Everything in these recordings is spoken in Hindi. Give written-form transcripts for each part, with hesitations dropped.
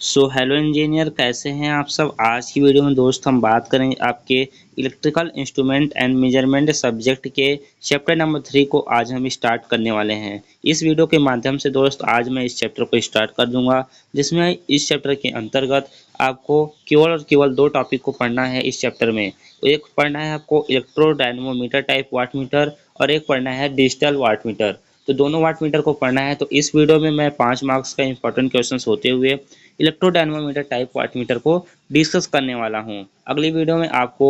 सो हेलो इंजीनियर, कैसे हैं आप सब। आज की वीडियो में दोस्त हम बात करेंगे आपके electrical instrument and measurement subject के चैप्टर नंबर 3 को आज हम स्टार्ट करने वाले हैं। इस वीडियो के माध्यम से दोस्त आज मैं इस चैप्टर को स्टार्ट कर दूंगा, जिसमें इस चैप्टर के अंतर्गत आपको केवल और केवल दो टॉपिक को पढ़ना है। इस चैप्टर में एक पढ़ना है आपको इलेक्ट्रोडायनमोमीटर टाइप वाट मीटर और एक पढ़ना है डिजिटल वाट मीटर। तो दोनों वाट मीटर को पढ़ना है। तो इस वीडियो में मैं 5 मार्क्स का इंपॉर्टेंट क्वेश्चन होते हुए इलेक्ट्रोडायनमोमीटर टाइप वाट मीटर को डिस्कस करने वाला हूं। अगली वीडियो में आपको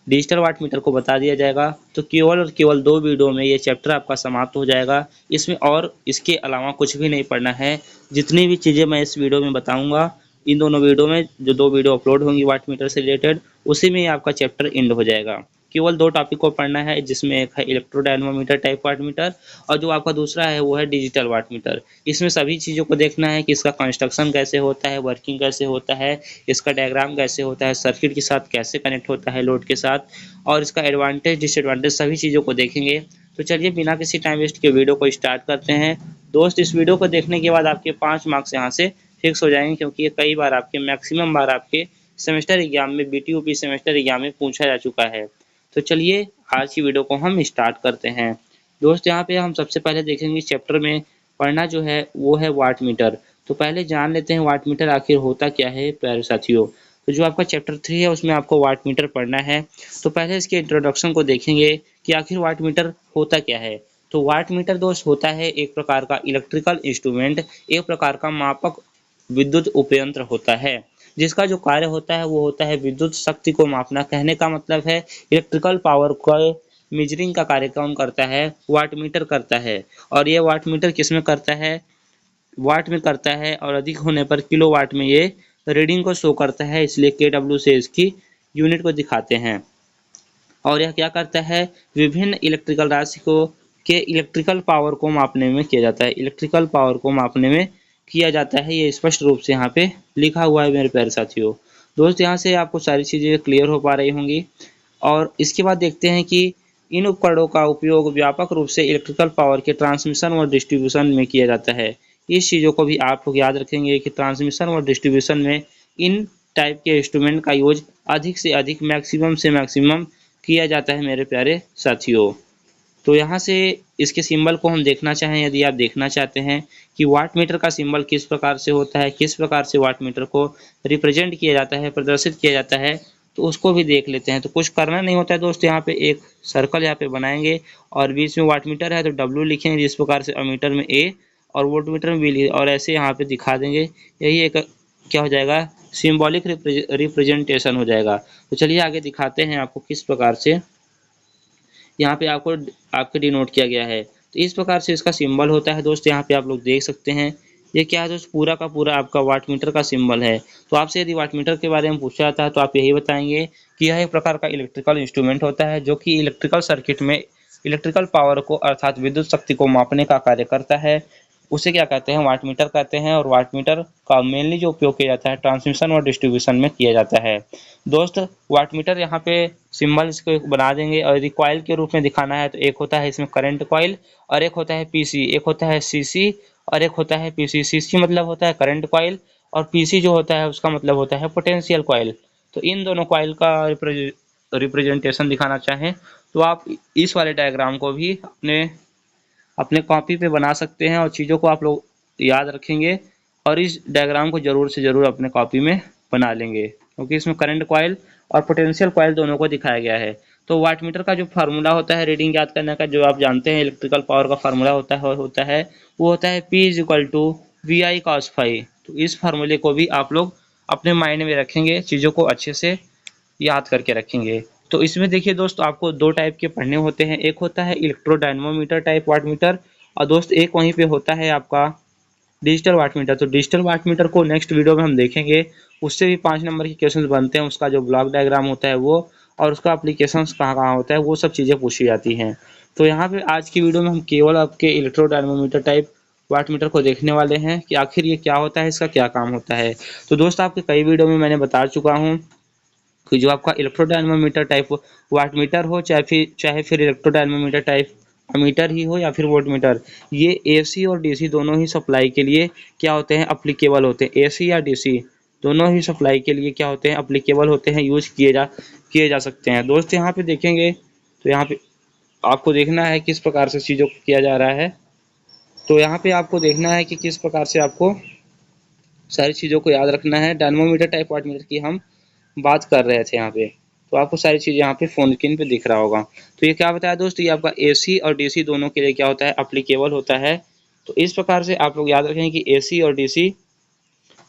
डिजिटल वाट मीटर को बता दिया जाएगा। तो केवल और केवल दो वीडियो में ये चैप्टर आपका समाप्त हो जाएगा। इसमें और इसके अलावा कुछ भी नहीं पढ़ना है। जितनी भी चीज़ें मैं इस वीडियो में बताऊंगा, इन दोनों वीडियो में जो दो वीडियो अपलोड होंगी वाट मीटर से रिलेटेड, उसी में ही आपका चैप्टर एंड हो जाएगा। केवल दो टॉपिक को पढ़ना है, जिसमें एक है इलेक्ट्रोडायनमोमीटर टाइप वाट मीटर और जो आपका दूसरा है वो है डिजिटल वाट मीटर। इसमें सभी चीज़ों को देखना है कि इसका कंस्ट्रक्शन कैसे होता है, वर्किंग कैसे होता है, इसका डायग्राम कैसे होता है, सर्किट के साथ कैसे कनेक्ट होता है, लोड के साथ, और इसका एडवांटेज डिसएडवांटेज सभी चीज़ों को देखेंगे। तो चलिए बिना किसी टाइम वेस्ट के वीडियो को स्टार्ट करते हैं। दोस्त, इस वीडियो को देखने के बाद आपके 5 मार्क्स यहाँ से फिक्स हो जाएंगे, क्योंकि ये कई बार आपके मैक्सिमम बार आपके सेमेस्टर एग्जाम में, बीटीयूपी सेमेस्टर एग्जाम में पूछा जा चुका है। तो चलिए आज की वीडियो को हम स्टार्ट करते हैं। दोस्त, यहाँ पे हम सबसे पहले देखेंगे चैप्टर में पढ़ना जो है वो है वाट मीटर। तो पहले जान लेते हैं वाट मीटर आखिर होता क्या है प्यारे साथियों। तो जो आपका चैप्टर 3 है उसमें आपको वाट मीटर पढ़ना है। तो पहले इसके इंट्रोडक्शन को देखेंगे कि आखिर वाट मीटर होता क्या है। तो वाट मीटर दोस्त होता है एक प्रकार का इलेक्ट्रिकल इंस्ट्रूमेंट, एक प्रकार का मापक विद्युत उपयंत्र होता है, जिसका जो कार्य होता है वो होता है विद्युत शक्ति को मापना। कहने का मतलब है इलेक्ट्रिकल पावर को मेजरिंग का कार्य कौन करता है, वाट मीटर करता है। और ये वाट मीटर किस में करता है, वाट में करता है, और अधिक होने पर किलो वाट में ये रीडिंग को शो करता है, इसलिए KW से इसकी यूनिट को दिखाते हैं। और यह क्या करता है, विभिन्न इलेक्ट्रिकल राशि को के इलेक्ट्रिकल पावर को मापने में किया जाता है, इलेक्ट्रिकल पावर को मापने में किया जाता है। ये स्पष्ट रूप से यहाँ पे लिखा हुआ है मेरे प्यारे साथियों। दोस्त, यहाँ से आपको सारी चीज़ें क्लियर हो पा रही होंगी। और इसके बाद देखते हैं कि इन उपकरणों का उपयोग व्यापक रूप से इलेक्ट्रिकल पावर के ट्रांसमिशन और डिस्ट्रीब्यूशन में किया जाता है। इस चीज़ों को भी आप लोग याद रखेंगे कि ट्रांसमिशन और डिस्ट्रीब्यूशन में इन टाइप के इंस्ट्रूमेंट का यूज अधिक से अधिक, मैक्सिमम से मैक्सिमम किया जाता है मेरे प्यारे साथियों। तो यहाँ से इसके सिंबल को हम देखना चाहें, यदि आप देखना चाहते हैं कि वाट मीटर का सिंबल किस प्रकार से होता है, किस प्रकार से वाट मीटर को रिप्रेजेंट किया जाता है, प्रदर्शित किया जाता है, तो उसको भी देख लेते हैं। तो कुछ करना नहीं होता है दोस्त, यहाँ पे एक सर्कल यहाँ पे बनाएंगे और बीच में वाट मीटर है तो W लिखेंगे, जिस प्रकार से अमीटर में A और वोल्ट मीटर में B, और ऐसे यहाँ पे दिखा देंगे। यही एक क्या हो जाएगा, सिम्बॉलिक रिप्रेजेंटेशन हो जाएगा। तो चलिए आगे दिखाते हैं आपको किस प्रकार से यहाँ पे आपको आपके डिनोट किया गया है। तो इस प्रकार से इसका सिंबल होता है दोस्त, यहाँ पे आप लोग देख सकते हैं। ये क्या है दोस्त, पूरा का पूरा आपका वाट मीटर का सिंबल है। तो आपसे यदि वाट मीटर के बारे में पूछा जाता है तो आप यही बताएंगे कि यह एक प्रकार का इलेक्ट्रिकल इंस्ट्रूमेंट होता है, जो कि इलेक्ट्रिकल सर्किट में इलेक्ट्रिकल पावर को अर्थात विद्युत शक्ति को मापने का कार्य करता है। उसे क्या कहते हैं, वाट मीटर कहते हैं। और वाट मीटर का मेनली जो उपयोग किया जाता है ट्रांसमिशन और डिस्ट्रीब्यूशन में किया जाता है। दोस्त, वाट मीटर यहाँ पे सिंबल इसको बना देंगे, और यदि कॉइल के रूप में दिखाना है तो एक होता है इसमें करंट कॉइल, और एक होता है पीसी, एक होता है सीसी और एक होता है पीसी। सीसी मतलब होता है करंट कॉइल, और पीसी जो होता है उसका मतलब होता है पोटेंशियल कॉइल। तो इन दोनों कॉइल का रिप्रेजेंटेशन दिखाना चाहें तो आप इस वाले डायग्राम को भी अपने अपने कॉपी पे बना सकते हैं, और चीज़ों को आप लोग याद रखेंगे और इस डायग्राम को ज़रूर से ज़रूर अपने कॉपी में बना लेंगे, क्योंकि इसमें करंट कॉइल और पोटेंशियल कॉइल दोनों को दिखाया गया है। तो वाट मीटर का जो फार्मूला होता है रीडिंग याद करने का, जो आप जानते हैं इलेक्ट्रिकल पावर का फार्मूला होता है, वो होता है P = VI cos∅। तो इस फार्मूले को भी आप लोग अपने माइंड में रखेंगे, चीज़ों को अच्छे से याद करके रखेंगे। तो इसमें देखिए दोस्त, आपको दो टाइप के पढ़ने होते हैं। एक होता है इलेक्ट्रोडायनमोमीटर टाइप वाट मीटर, और दोस्त एक वहीं पे होता है आपका डिजिटल वाट मीटर। तो डिजिटल वाट मीटर को नेक्स्ट वीडियो में हम देखेंगे। उससे भी 5 नंबर के क्वेश्चन बनते हैं, उसका जो ब्लॉक डायग्राम होता है वो, और उसका एप्लीकेशन कहाँ कहाँ होता है, वो सब चीज़ें पूछी जाती हैं। तो यहाँ पे आज की वीडियो में हम केवल आपके इलेक्ट्रोडायनमोमीटर टाइप वाट मीटर को देखने वाले हैं कि आखिर ये क्या होता है, इसका क्या काम होता है। तो दोस्त, आपके कई वीडियो में मैंने बता चुका हूँ कि जो आपका इलेक्ट्रोडायनमोमीटर टाइप वाट मीटर हो, चाहे फिर इलेक्ट्रोडायनमोमीटर टाइप अमीटर ही हो या फिर वोल्ट मीटर, ये एसी और डीसी दोनों ही सप्लाई के लिए क्या होते हैं, अप्लीकेबल होते हैं। एसी या डीसी दोनों ही सप्लाई के लिए क्या होते हैं, अप्लीकेबल होते हैं, यूज किए जा सकते हैं। दोस्त यहाँ पे देखेंगे तो यहाँ पे आपको देखना है किस प्रकार से चीज़ों को किया जा रहा है। तो यहाँ पे आपको देखना है कि किस प्रकार से आपको सारी चीज़ों को याद रखना है। डायनमोमीटर टाइप वाटमीटर की हम बात कर रहे थे यहाँ पे, तो आपको सारी चीज़ यहाँ पे फोन स्क्रीन पे दिख रहा होगा। तो ये क्या बताया दोस्त, ये आपका एसी और डीसी दोनों के लिए क्या होता है, अप्लीकेबल होता है। तो इस प्रकार से आप लोग याद रखें कि एसी और डीसी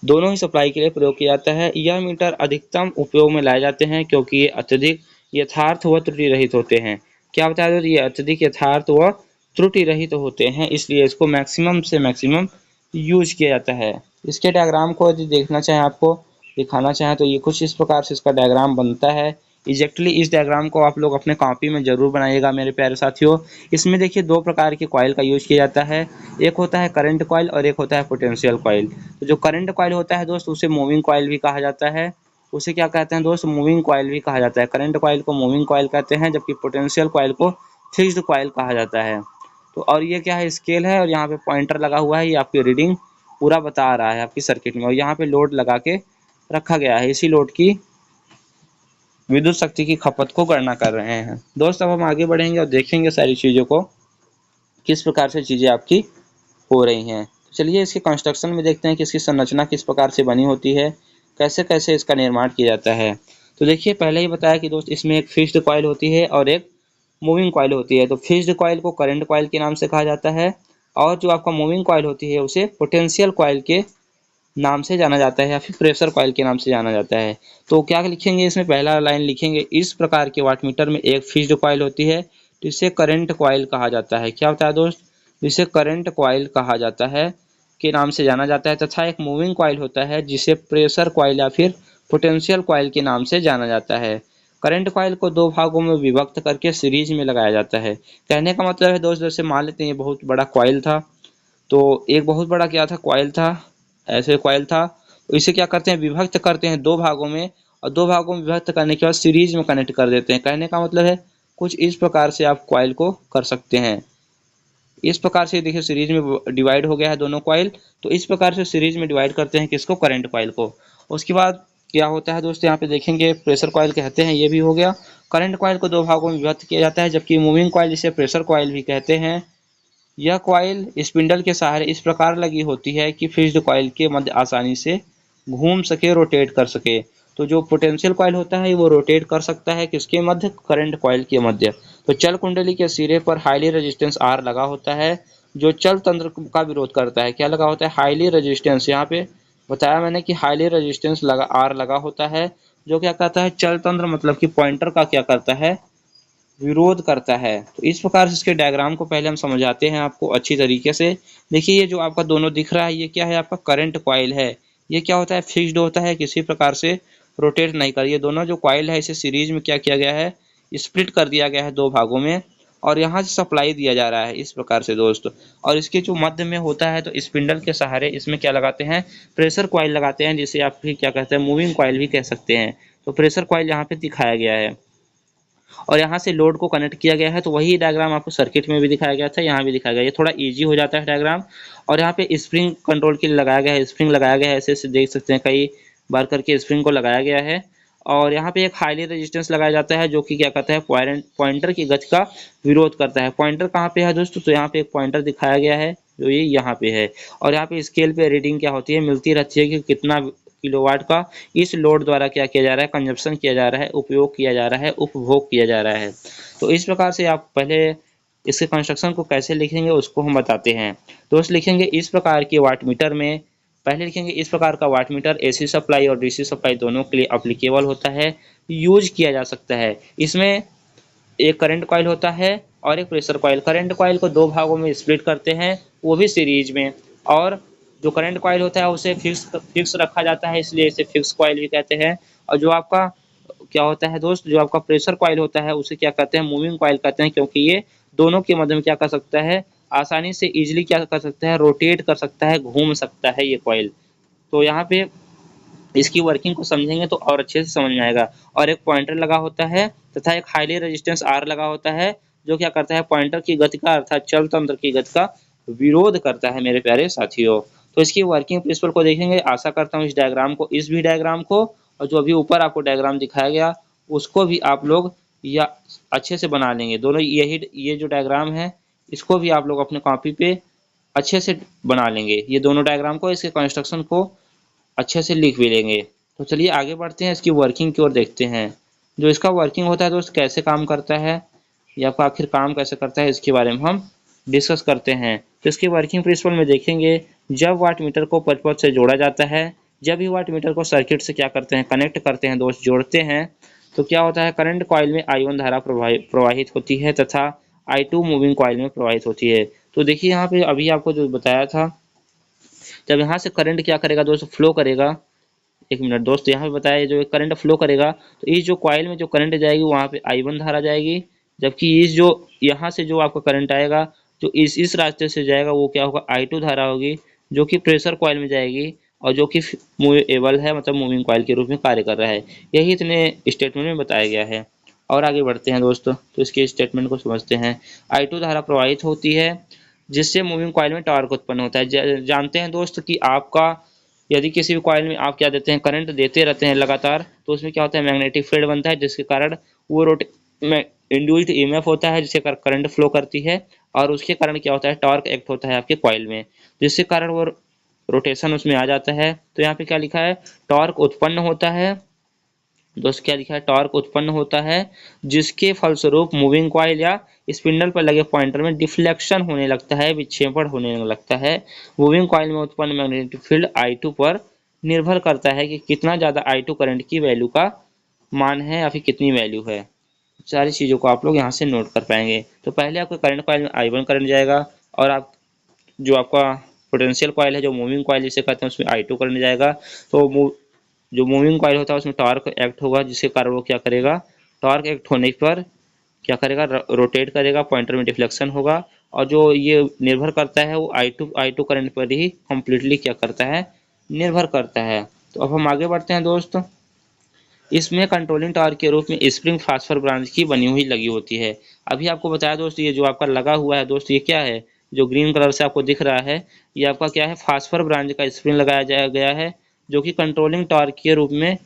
दोनों ही सप्लाई के लिए प्रयोग किया जाता है। यह मीटर अधिकतम उपयोग में लाए जाते हैं क्योंकि ये अत्यधिक यथार्थ व त्रुटि रहित होते हैं। क्या बताया दोस्त, ये अत्यधिक यथार्थ व त्रुटि रहित होते हैं, इसलिए इसको मैक्सिमम से मैक्सिमम यूज किया जाता है। इसके डायग्राम को यदि देखना चाहें, आपको दिखाना चाहें, तो ये कुछ इस प्रकार से इसका डायग्राम बनता है। एग्जैक्टली इस डायग्राम को आप लोग अपने कॉपी में जरूर बनाइएगा मेरे प्यारे साथियों। इसमें देखिए दो प्रकार के कॉइल का यूज किया जाता है, एक होता है करंट कॉइल और एक होता है पोटेंशियल कॉइल। तो जो करंट कॉइल होता है दोस्त, उसे मूविंग कॉइल भी कहा जाता है। उसे क्या कहते हैं दोस्त, मूविंग कॉइल भी कहा जाता है। करंट कॉइल को मूविंग कॉइल कहते हैं, जबकि पोटेंशियल कॉइल को फिक्स्ड कॉइल कहा जाता है। तो और ये क्या है, स्केल है, और यहाँ पे पॉइंटर लगा हुआ है, ये आपकी रीडिंग पूरा बता रहा है आपकी सर्किट में, और यहाँ पे लोड लगा के रखा गया है। इसी लोड की विद्युत शक्ति की खपत को गणना कर रहे हैं। दोस्त अब हम आगे बढ़ेंगे और देखेंगे सारी चीज़ों को किस प्रकार से चीज़ें आपकी हो रही हैं। तो चलिए इसके कंस्ट्रक्शन में देखते हैं कि इसकी संरचना किस प्रकार से बनी होती है, कैसे कैसे इसका निर्माण किया जाता है। तो देखिए पहले ही बताया कि दोस्त इसमें एक फिक्स्ड कॉइल होती है और एक मूविंग कॉइल होती है। तो फिक्स्ड कॉइल को करंट कॉइल के नाम से कहा जाता है, और जो आपका मूविंग कॉइल होती है उसे पोटेंशियल कॉइल के नाम से जाना जाता है, या फिर प्रेशर कॉइल के नाम से जाना जाता है। तो क्या लिखेंगे इसमें, पहला लाइन लिखेंगे, इस प्रकार के वाटमीटर में एक फिक्स्ड कॉइल होती है जिसे करंट कॉइल कहा जाता है। क्या होता है दोस्त, जिसे करंट कॉइल कहा जाता है के नाम से जाना जाता है, तथा एक मूविंग कॉइल होता है जिसे प्रेशर कॉइल या फिर पोटेंशियल कॉइल के नाम से जाना जाता है। करंट कॉइल को दो भागों में विभक्त करके सीरीज में लगाया जाता है। कहने का मतलब है दोस्त, जैसे मान लेते हैं ये बहुत बड़ा कॉइल था, तो एक बहुत बड़ा क्या था, कॉइल था, ऐसे कॉइल था, तो इसे क्या करते हैं, विभक्त करते हैं दो भागों में, और दो भागों में विभक्त करने के बाद सीरीज में कनेक्ट कर देते हैं। कहने का मतलब है कुछ इस प्रकार से आप कॉइल को कर सकते हैं। इस प्रकार से देखिए सीरीज में डिवाइड हो गया है दोनों कॉइल, तो इस प्रकार से सीरीज में डिवाइड करते हैं किसको, करंट कॉइल को। उसके बाद क्या होता है दोस्त, यहाँ पे देखेंगे प्रेशर कॉइल कहते हैं, ये भी हो गया। करंट कॉइल को दो भागों में विभक्त किया जाता है, जबकि मूविंग कॉइल जिसे प्रेशर कॉइल भी कहते हैं, यह कॉइल स्पिंडल के सहारे इस प्रकार लगी होती है कि फिक्स्ड कॉइल के मध्य आसानी से घूम सके, रोटेट कर सके। तो जो पोटेंशियल कॉइल होता है वो रोटेट कर सकता है किसके मध्य, करंट कॉइल के मध्य। तो चल कुंडली के सिरे पर हाईली रेजिस्टेंस आर लगा होता है, जो चल तंत्र का विरोध करता है। क्या लगा होता है, हाईली रेजिस्टेंस, यहाँ पे बताया मैंने कि हाईली रेजिस्टेंस लगा आर लगा होता है, जो क्या कहता है, चल तंत्र मतलब कि पॉइंटर का क्या करता है, विरोध करता है। तो इस प्रकार से इसके डायग्राम को पहले हम समझाते हैं आपको अच्छी तरीके से। देखिए ये जो आपका दोनों दिख रहा है, ये क्या है, आपका करंट कॉइल है। ये क्या होता है, फिक्स्ड होता है, किसी प्रकार से रोटेट नहीं कर। ये दोनों जो कॉइल है इसे सीरीज में क्या किया गया है, स्प्लिट कर दिया गया है दो भागों में, और यहाँ से सप्लाई दिया जा रहा है इस प्रकार से दोस्त। और इसके जो मध्य में होता है, तो स्पिंडल के सहारे इसमें क्या लगाते हैं, प्रेशर कॉइल लगाते हैं, जिसे आप भी क्या कहते हैं, मूविंग कॉइल भी कह सकते हैं। तो प्रेशर कॉइल यहाँ पे दिखाया गया है, और यहाँ से लोड को कनेक्ट किया गया है। तो वही डायग्राम आपको सर्किट में भी दिखाया गया था, यहाँ भी दिखाया गया। ये थोड़ा इजी हो जाता है डायग्राम। और यहाँ पे स्प्रिंग कंट्रोल के लिए लगाया गया है, स्प्रिंग लगाया गया है, ऐसे ऐसे देख सकते हैं, कई बार करके स्प्रिंग को लगाया गया है। और यहाँ पे एक हाईली रेजिस्टेंस लगाया जाता है, जो कि क्या कहता है, पॉइंटर की गति का विरोध करता है। पॉइंटर कहाँ पे है दोस्तों, तो यहाँ पे एक पॉइंटर दिखाया गया है, जो ये यहाँ पे है। और यहाँ पे स्केल पे रीडिंग क्या होती है, मिलती रहती है कि कितना किलोवाट का इस लोड द्वारा क्या किया जा रहा है, कंजप्शन किया जा रहा है, उपयोग किया जा रहा है, उपभोग किया जा रहा है। तो इस प्रकार से आप पहले इसके कंस्ट्रक्शन को कैसे लिखेंगे उसको हम बताते हैं। दोस्त लिखेंगे इस प्रकार के वाटमीटर में, पहले लिखेंगे इस प्रकार का वाटमीटर एसी सप्लाई और डीसी सप्लाई दोनों के लिए अप्लीकेबल होता है, यूज किया जा सकता है। इसमें एक करंट कॉइल होता है और एक प्रेशर कॉइल। करंट कॉइल को दो भागों में स्प्लिट करते हैं, वो भी सीरीज में। और जो करंट कॉइल होता है उसे फिक्स रखा जाता है, इसलिए इसे फिक्स कॉइल भी कहते हैं। और जो आपका क्या होता है दोस्त, जो आपका प्रेशर कॉइल होता है उसे क्या कहते हैं, मूविंग कॉइल कहते हैं, क्योंकि ये दोनों के मध्य में क्या कर सकता है, आसानी से इजिली क्या कर सकता है, रोटेट कर सकता है, घूम सकता है ये कॉइल। तो यहाँ पे इसकी वर्किंग को समझेंगे तो और अच्छे से समझ में आएगा। और एक पॉइंटर लगा होता है तथा एक हाईली रेजिस्टेंस आर लगा होता है, जो क्या करता है पॉइंटर की गति का अर्थात चल तंत्र की गति का विरोध करता है मेरे प्यारे साथियों। तो इसकी वर्किंग प्रिंसिपल को देखेंगे। आशा करता हूँ इस डायग्राम को, इस भी डायग्राम को और जो अभी ऊपर आपको डायग्राम दिखाया गया उसको भी आप लोग या अच्छे से बना लेंगे। दोनों ये जो डायग्राम है इसको भी आप लोग अपने कॉपी पे अच्छे से बना लेंगे। ये दोनों डायग्राम को, इसके कंस्ट्रक्शन को अच्छे से लिख भी लेंगे। तो चलिए आगे बढ़ते हैं, इसकी वर्किंग की ओर देखते हैं। जो इसका वर्किंग होता है दोस्त, कैसे काम करता है या आखिर काम कैसे करता है, इसके बारे में हम डिस्कस करते हैं। तो इसकी वर्किंग प्रिंसिपल में देखेंगे, जब वाट मीटर को परिपथ से जोड़ा जाता है, जब भी वाट मीटर को सर्किट से क्या करते हैं, कनेक्ट करते हैं दोस्त, जोड़ते हैं, तो क्या होता है करंट कॉइल में I1 धारा प्रवाहित होती है तथा I2 मूविंग कॉइल में प्रवाहित होती है। तो देखिए यहाँ पे अभी आपको जो बताया था, जब यहाँ से करंट क्या करेगा दोस्त, फ्लो करेगा। एक मिनट दोस्त, यहाँ पे बताया जो करंट फ्लो करेगा तो इस जो कॉइल में जो करंट जाएगी वहाँ पे I1 धारा जाएगी, जबकि इस जो यहाँ से जो आपका करंट आएगा जो इस रास्ते से जाएगा वो क्या होगा, I2 धारा होगी, जो कि प्रेशर कॉइल में जाएगी और जो कि मूवेबल है, मतलब मूविंग कॉइल के रूप में कार्य कर रहा है। यही इतने स्टेटमेंट में बताया गया है। और आगे बढ़ते हैं दोस्तों, तो इसके स्टेटमेंट को समझते हैं। I2 धारा प्रवाहित होती है जिससे मूविंग कॉइल में टॉर्क उत्पन्न होता है। जानते हैं दोस्त कि आपका यदि किसी भी कॉइल में आप क्या देते हैं, करंट देते रहते हैं लगातार, तो उसमें क्या होता है, मैग्नेटिक फील्ड बनता है जिसके कारण वो इंड्यूस्ड ईएमएफ होता है जिससे करंट फ्लो करती है और उसके कारण क्या होता है, टॉर्क एक्ट होता है आपके कॉइल में, जिसके कारण वो रोटेशन उसमें आ जाता है। तो यहाँ पे क्या लिखा है, टॉर्क उत्पन्न होता है दोस्त, क्या लिखा है, टॉर्क उत्पन्न होता है जिसके फलस्वरूप मूविंग कॉइल या स्पिंडल पर लगे पॉइंटर में डिफ्लेक्शन होने लगता है, विक्षेपण होने लगता है। मूविंग कॉइल में उत्पन्न मैग्नेटिक फील्ड I2 पर निर्भर करता है कि कितना ज़्यादा I2 करंट की वैल्यू का मान है या फिर कितनी वैल्यू है। सारी चीज़ों को आप लोग यहाँ से नोट कर पाएंगे। तो पहले आपके करंट कॉइल में I1 करंट जाएगा और आप जो आपका पोटेंशियल कॉइल है, जो मूविंग कॉइल जिसे कहते हैं, उसमें I2 करंट जाएगा। तो जो मूविंग कॉइल होता है उसमें टॉर्क एक्ट होगा जिसके कारण वो क्या करेगा, टॉर्क एक्ट होने पर क्या करेगा, रोटेट करेगा, पॉइंटर में डिफ्लेक्शन होगा और जो ये निर्भर करता है वो I2 करंट पर ही कम्प्लीटली क्या करता है, निर्भर करता है। तो अब हम आगे बढ़ते हैं दोस्त। इसमें कंट्रोलिंग टावर के रूप में स्प्रिंग फास्फर ब्रांच की बनी हुई लगी होती है। अभी आपको बताया दोस्त, ये जो आपका लगा हुआ है दोस्त, ये क्या है, जो ग्रीन कलर से आपको दिख रहा है, ये आपका क्या है, फास्फर ब्रांच का स्प्रिंग लगाया गया है जो कि कंट्रोलिंग टावर के रूप में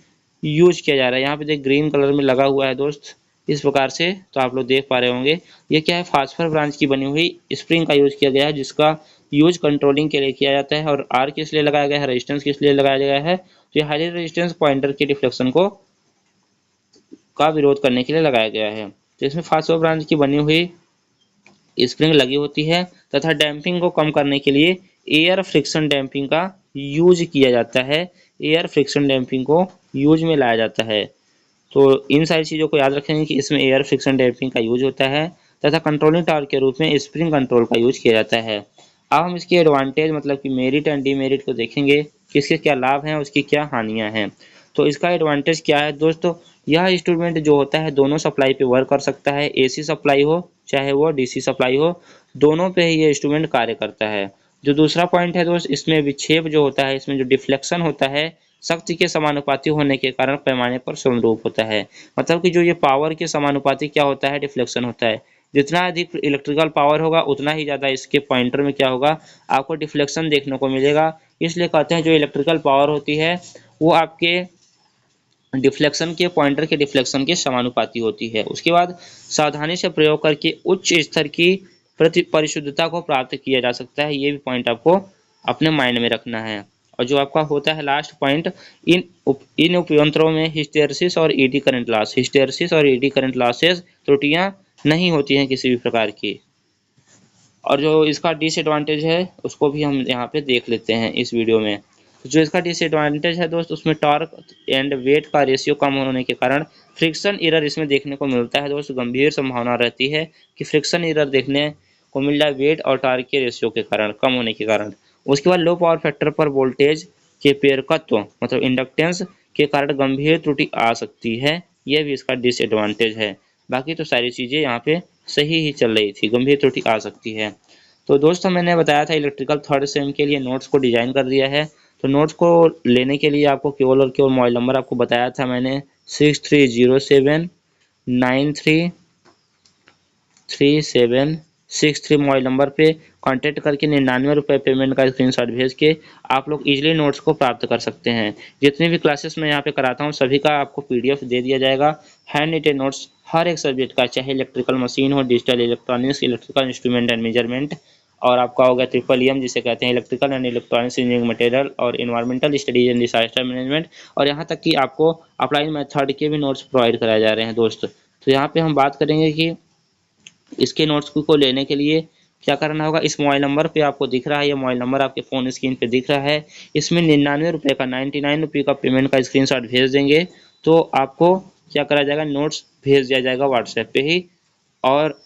यूज किया जा रहा है। यहाँ पे देख ग्रीन कलर में लगा हुआ है दोस्त इस प्रकार से, तो आप लोग देख पा रहे होंगे। ये क्या है, फास्फर ब्रांच की बनी हुई स्प्रिंग का यूज किया गया है जिसका यूज कंट्रोलिंग के लिए किया जाता है। और आर किस लिए लगाया गया है, रेजिस्टेंस किस लिए लगाया गया है, तो ये हाई रेजिस्टेंस पॉइंटर के डिफ्लेक्शन को का विरोध करने के लिए लगाया गया है। तो इसमें फास्फर ब्रांच की बनी हुई स्प्रिंग लगी होती है तथा डैम्पिंग को कम करने के लिए एयर फ्रिक्शन डैम्पिंग का यूज किया जाता है। एयर फ्रिक्शन डैम्पिंग को यूज में लाया जाता है। तो इन सारी चीज़ों को याद रखेंगे कि इसमें एयर फ्रिक्शन डैम्पिंग का यूज होता है तथा कंट्रोलिंग टावर के रूप में स्प्रिंग कंट्रोल का यूज किया जाता है। अब हम इसके एडवांटेज मतलब कि मेरिट एंड डीमेरिट को देखेंगे, किसके क्या लाभ हैं, उसकी क्या हानियां हैं। तो इसका एडवांटेज क्या है दोस्तों, यह इंस्ट्रूमेंट जो होता है दोनों सप्लाई पे वर्क कर सकता है, AC सप्लाई हो चाहे वो DC सप्लाई हो, दोनों पे ही ये इंस्ट्रूमेंट कार्य करता है। जो दूसरा पॉइंट है दोस्त, इसमें विक्षेप जो होता है, इसमें जो डिफ्लेक्शन होता है शक्ति के समानुपाती होने के कारण पैमाने पर समरूप होता है। मतलब कि जो ये पावर के समानुपाती क्या होता है, डिफ्लेक्शन होता है। जितना अधिक इलेक्ट्रिकल पावर होगा उतना ही ज़्यादा इसके पॉइंटर में क्या होगा, आपको डिफ्लेक्शन देखने को मिलेगा। इसलिए कहते हैं जो इलेक्ट्रिकल पावर होती है वो आपके डिफ्लेक्शन के पॉइंटर के डिफ्लेक्शन के समानुपाती होती है। उसके बाद सावधानी से प्रयोग करके उच्च स्तर की परिशुद्धता को प्राप्त किया जा सकता है। ये भी पॉइंट आपको अपने माइंड में रखना है। और जो आपका होता है लास्ट पॉइंट, इन उपयंत्रों में हिस्टेरिसिस और ईडी करंट लॉस, हिस्टेरिसिस और ईडी करंट लॉसेस त्रुटियां नहीं होती हैं किसी भी प्रकार की। और जो इसका डिसएडवांटेज है उसको भी हम यहाँ पे देख लेते हैं इस वीडियो में। जो इसका डिसएडवांटेज है दोस्त, उसमें टॉर्क एंड वेट का रेशियो कम होने के कारण फ्रिक्शन एरर इसमें देखने को मिलता है दोस्त। गंभीर संभावना रहती है कि फ्रिक्शन एरर देखने को मिल जाए वेट और टॉर्क के रेशियो के कारण, कम होने के कारण। उसके बाद लो पावर फैक्टर पर वोल्टेज के प्रेरकत्व मतलब इंडक्टेंस के कारण गंभीर त्रुटि आ सकती है, यह भी इसका डिसएडवांटेज है। बाकी तो सारी चीज़ें यहाँ पे सही ही चल रही थी, गंभीर त्रुटि आ सकती है। तो दोस्तों मैंने बताया था इलेक्ट्रिकल थर्ड सेम के लिए नोट्स को डिजाइन कर दिया है। तो नोट्स को लेने के लिए आपको केवल और केवल मोबाइल नंबर आपको बताया था मैंने 630793 9763 मोबाइल नंबर पे कांटेक्ट करके 99 रुपये पेमेंट का स्क्रीनशॉट भेज के आप लोग इजीली नोट्स को प्राप्त कर सकते हैं। जितनी भी क्लासेस मैं यहाँ पे कराता हूँ सभी का आपको पीडीएफ दे दिया जाएगा। हैंड रिटेन नोट्स हर एक सब्जेक्ट का, चाहे इलेक्ट्रिकल मशीन हो, digital electronics, electrical instrument and measurement, और आपका हो गया EEM जिसे कहते हैं electrical and electronics engineering material, और environmental studies and disaster management, और यहाँ तक कि आपको अप्लाइड मेथड के भी नोट्स प्रोवाइड कराए जा रहे हैं दोस्त। तो यहाँ पे हम बात करेंगे कि इसके नोट्स को लेने के लिए क्या करना होगा। इस मोबाइल नंबर पे आपको दिख रहा है, ये मोबाइल नंबर आपके फ़ोन स्क्रीन पे दिख रहा है, इसमें 99 रुपये का 99 रुपये का पेमेंट का स्क्रीनशॉट भेज देंगे तो आपको क्या करा जाएगा, नोट्स भेज दिया जाएगा व्हाट्सएप पे ही। और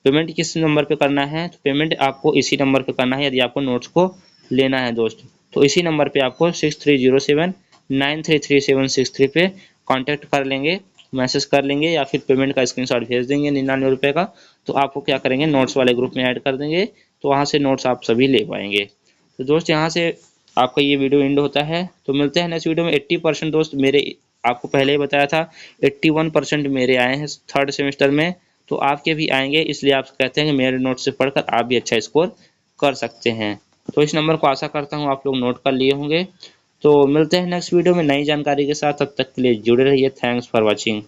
पेमेंट किस नंबर पे करना है, तो पेमेंट आपको इसी नंबर पे करना है यदि आपको नोट्स को लेना है दोस्त। तो इसी नंबर पे आपको 6307933763 पे कांटेक्ट कर लेंगे, मैसेज कर लेंगे या फिर पेमेंट का स्क्रीनशॉट भेज देंगे 99 रुपये का, तो आपको क्या करेंगे, नोट्स वाले ग्रुप में ऐड कर देंगे, तो वहाँ से नोट्स आप सभी ले पाएंगे। तो दोस्त यहाँ से आपका ये वीडियो एंड होता है। तो मिलते हैं नेक्स्ट वीडियो में। 80% दोस्त मेरे, आपको पहले ही बताया था 81% मेरे आए हैं थर्ड सेमेस्टर में, तो आपके भी आएंगे, इसलिए आप कहते हैं कि मेरे नोट से पढ़कर आप भी अच्छा स्कोर कर सकते हैं। तो इस नंबर को आशा करता हूँ आप लोग नोट कर लिए होंगे। तो मिलते हैं नेक्स्ट वीडियो में नई जानकारी के साथ, तब तक के लिए जुड़े रहिए। Thanks for watching.